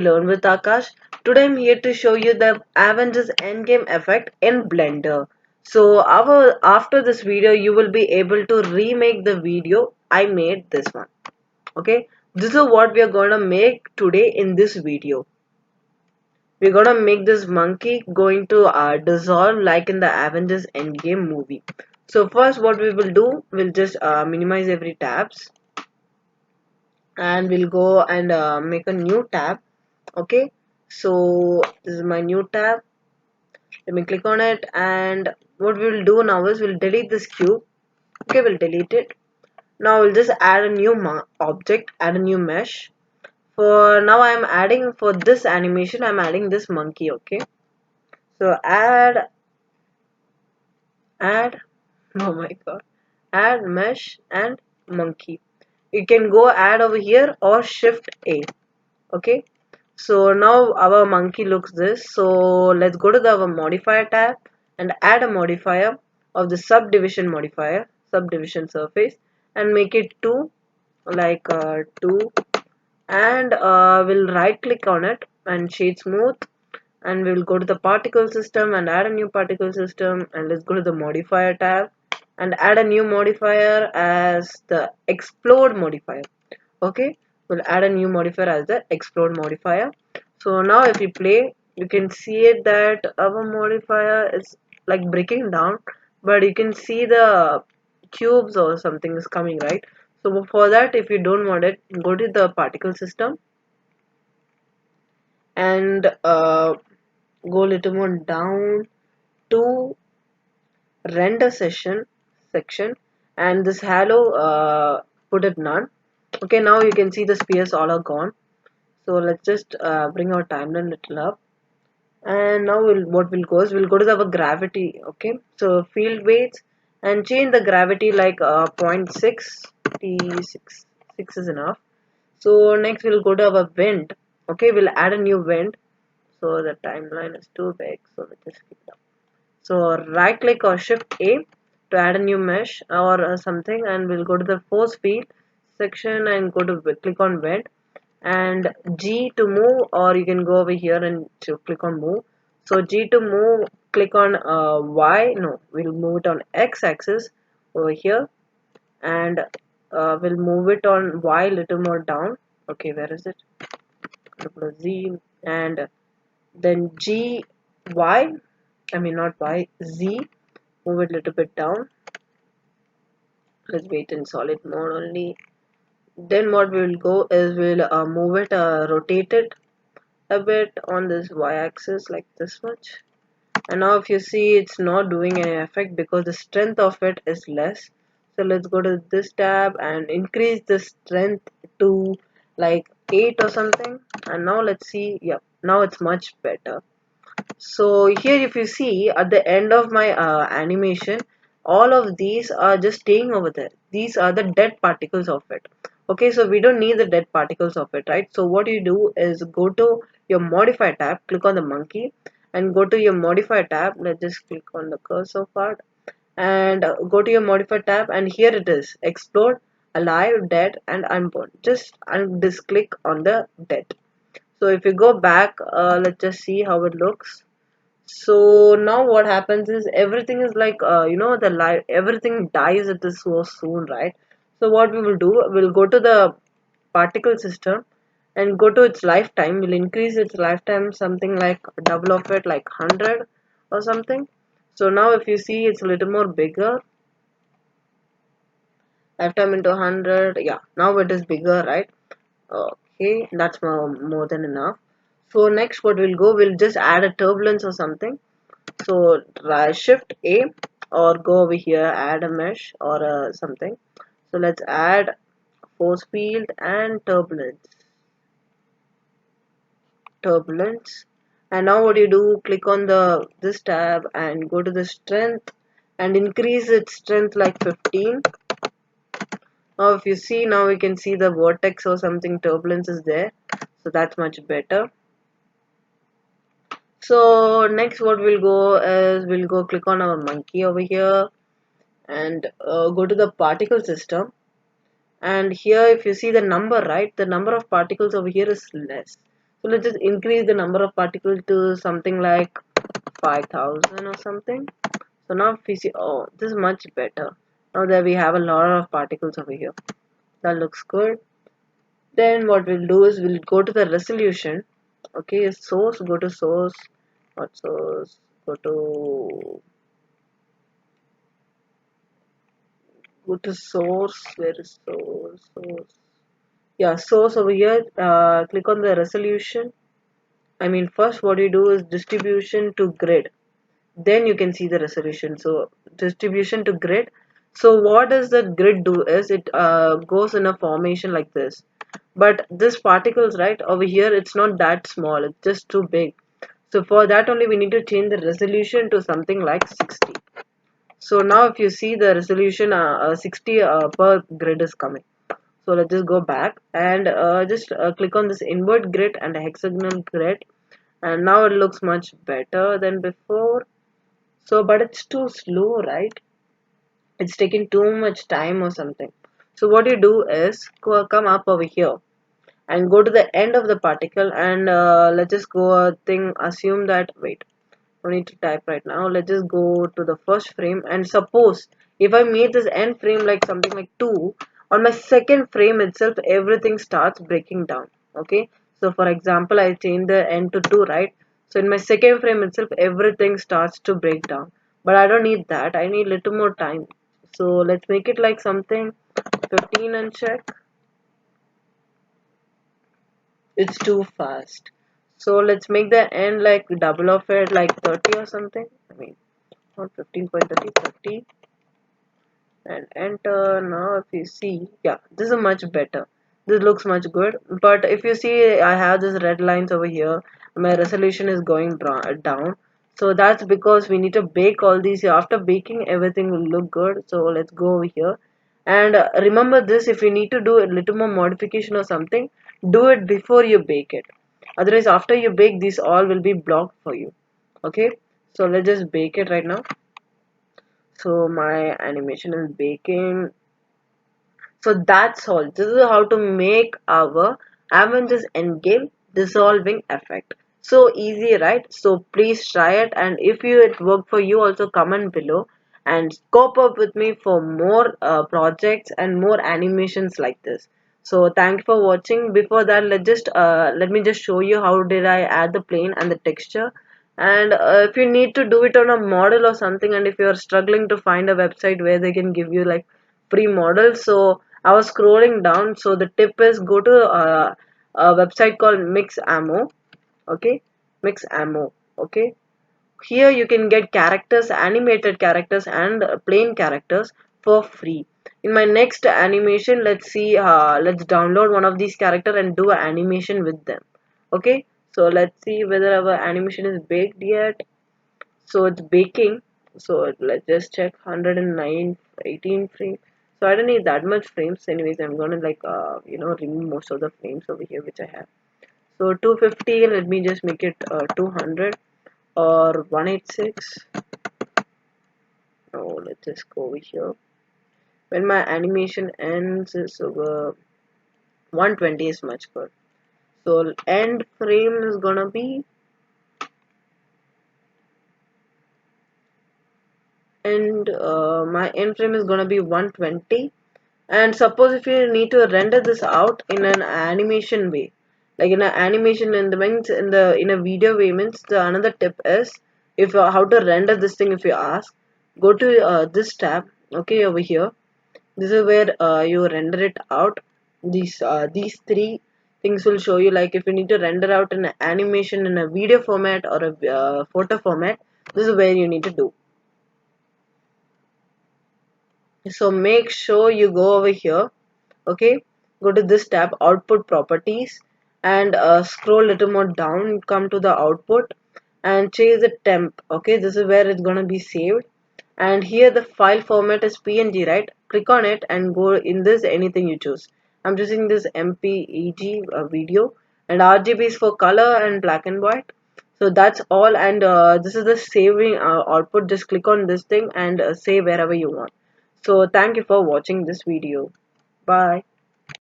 Learn with Akash. Today I'm here to show you the Avengers Endgame effect in Blender. So after this video you will be able to remake the video I made this one. Okay, this is what we are gonna make today in this video. We're gonna make this monkey going to dissolve like in the Avengers Endgame movie. So first what we will do, we'll just minimize every tabs and we'll go and make a new tab. Okay, so this is my new tab. Let me click on it, and what we'll do now is we'll delete this cube. Okay, we'll delete it. Now we'll just add a new object, add a new mesh. For now I'm adding, for this animation I'm adding this monkey. Okay, so add oh my god, add mesh and monkey. You can go add over here or shift A. Okay, so now our monkey looks this. So let's go to the our modifier tab and add a modifier of the subdivision surface, and make it 2, like 2, and we'll right click on it and shade smooth, and we'll go to the particle system and add a new particle system, and let's go to the modifier tab and add a new modifier as the explode modifier. Okay, we'll add a new modifier as the explode modifier. So now if you play, you can see it that our modifier is like breaking down, but you can see the cubes or something is coming, right? So for that, if you don't want it, go to the particle system and go a little more down to render section, and this halo, put it none. Okay, now you can see the spheres all are gone. So let's just bring our timeline little up, and now what we'll go is we'll go to our gravity. Okay, so field weights and change the gravity like 0.6 t6. 6 is enough. So next we'll go to our wind. Okay, we'll add a new wind. So the timeline is too big, so let's just keep it up. So right click or shift A to add a new mesh or something, and we'll go to the force field section and go to click on wind, and G to move, or you can go over here and to click on move. So G to move, click on Y. No, we'll move it on X axis over here, and we'll move it on Y little more down. Okay, where is it? Z, and then G Y. I mean not Y, Z. Move it a little bit down. Let's wait in solid mode only. Then what we will go is we'll move it, rotate it a bit on this y-axis like this much. And now if you see, it's not doing any effect because the strength of it is less. So let's go to this tab and increase the strength to like 8 or something. And now let's see, yeah, now it's much better. So here if you see at the end of my animation, all of these are just staying over there. These are the dead particles of it. Okay, so we don't need the dead particles of it, right? So what you do is go to your modify tab, click on the monkey, and go to your modify tab. Let's just click on the cursor part and go to your modify tab, and here it is: explode, alive, dead, and unborn. Just click on the dead. So if you go back, let's just see how it looks. So now what happens is everything is like, the life, everything dies at this so soon, right? So what we will do, we'll go to the particle system and go to its lifetime. We'll increase its lifetime something like double of it, like 100 or something. So now if you see, it's a little more bigger. Lifetime into 100. Yeah, now it is bigger, right? Okay, that's more than enough. So next what we'll go, we'll just add a turbulence or something. So try shift A or go over here, add a mesh or something. So let's add force field and turbulence. And now what you do, click on the this tab and go to the strength and increase its strength like 15. Now if you see, now we can see the vortex or something turbulence is there, so that's much better. So next what we'll go is we'll go click on our monkey over here and go to the particle system, and here if you see the number, right, the number of particles over here is less. So let's just increase the number of particles to something like 5000 or something. So now if we see, oh, this is much better. Now that we have a lot of particles over here. That looks good. Then what we'll do is we'll go to the resolution. Okay, source, go to source, not source, go to source, where is source? Yeah, source over here, click on the resolution. I mean, first what you do is distribution to grid. Then you can see the resolution. So distribution to grid. So what does the grid do is it goes in a formation like this. But this particles right over here, it's not that small. It's just too big. So for that only we need to change the resolution to something like 60. So now if you see the resolution 60 per grid is coming. So let's just go back and just click on this invert grid and hexagonal grid, and now it looks much better than before. So but it's too slow, right? It's taking too much time or something. So what you do is come up over here and go to the end of the particle, and let's just go thing assume that, wait, no need to type right now. Let's just go to the first frame, and suppose if I made this end frame like something like 2, on my second frame itself everything starts breaking down. Okay, so for example I change the end to 2, right? So in my second frame itself everything starts to break down, but I don't need that. I need little more time. So let's make it like something 15 and check. It's too fast. So let's make the end like double of it, like 30 or something. I mean, not 15.30, 30, and enter. Now if you see, yeah, this is much better. This looks much good. But if you see, I have this red lines over here. My resolution is going down. So that's because we need to bake all these. After baking, everything will look good. So let's go over here. And remember this, if you need to do a little more modification or something, do it before you bake it. Otherwise, after you bake, these all will be blocked for you. Okay. So let's just bake it right now. So my animation is baking. So that's all. This is how to make our Avengers Endgame dissolving effect. So easy, right? So please try it, and if you it worked for you, also comment below and scope up with me for more projects and more animations like this. So thank you for watching. Before that, let me just show you how did I add the plane and the texture. And if you need to do it on a model or something, and if you are struggling to find a website where they can give you like free models, so I was scrolling down. So the tip is go to a website called Mix Ammo. Okay, Mix Ammo. Okay, here you can get characters, animated characters, and plain characters for free. In my next animation, let's see. Let's download one of these characters and do an animation with them. Okay, so let's see whether our animation is baked yet. So it's baking. So let's just check 109 18 frames. So I don't need that much frames. Anyways, I'm gonna like remove most of the frames over here which I have. So 250, let me just make it 200 or 186. No, let's just go over here. When my animation ends is over 120 is much good. So end frame is gonna be, and my end frame is gonna be 120. And suppose if you need to render this out in an animation way, like in an animation in the means in a video way, means the another tip is, if how to render this thing, if you ask, go to this tab. Okay, over here, this is where you render it out. These three things will show you, like if you need to render out an animation in a video format or a photo format, this is where you need to do. So make sure you go over here. Okay, go to this tab, output properties, and scroll a little more down, come to the output and change the temp. Okay, this is where it's gonna be saved, and here the file format is png, right? Click on it and go in this, anything you choose. I'm choosing this mpeg video, and rgb is for color and black and white. So that's all, and this is the saving output. Just click on this thing and save wherever you want. So thank you for watching this video. Bye.